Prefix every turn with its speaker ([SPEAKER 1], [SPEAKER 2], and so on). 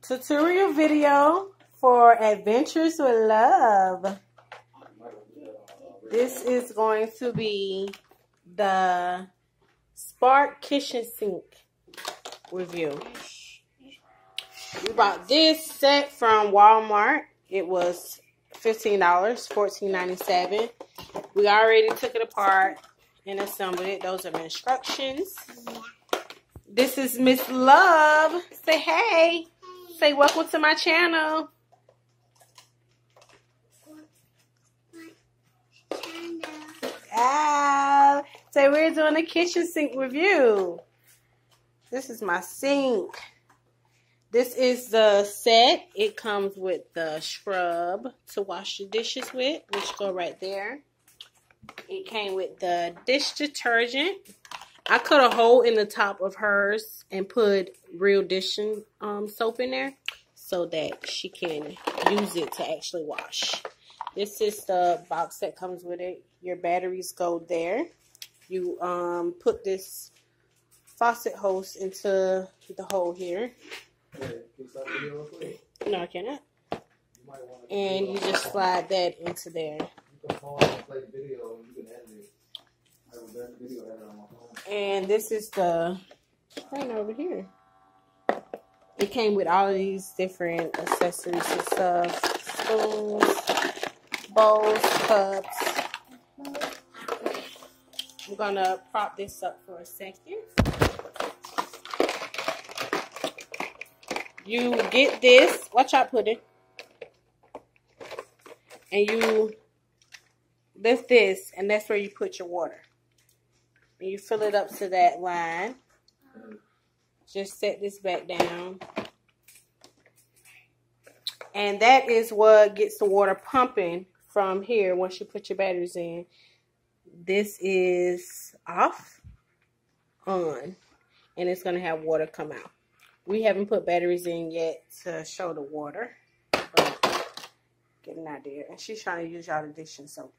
[SPEAKER 1] tutorial video for Adventures with Love. This is going to be the Spark kitchen sink review. We bought this set from Walmart. It was $15, $14.97. We already took it apart and assembled it. Those are the instructions. This is Miss Love. Say hey. Say welcome to my channel. Ah, say we're doing a kitchen sink review. This is my sink. This is the set. It comes with the scrub to wash the dishes with, which go right there. It came with the dish detergent. I cut a hole in the top of hers and put real dish soap in there so that she can use it to actually wash. This is the box that comes with it. Your batteries go there. You put this faucet hose into the hole here. No, I cannot. And you just slide that into there. And this is the thing over here. It came with all of these different accessories and stuff. Spoons, bowls, cups. I'm gonna prop this up for a second. You get this. Watch out, put it. And you lift this, and that's where you put your water. And you fill it up to that line. Just set this back down. And that is what gets the water pumping from here once you put your batteries in. This is off, on, and it's going to have water come out. We haven't put batteries in yet to show the water, but get an idea. And she's trying to use y'all the dish and soap.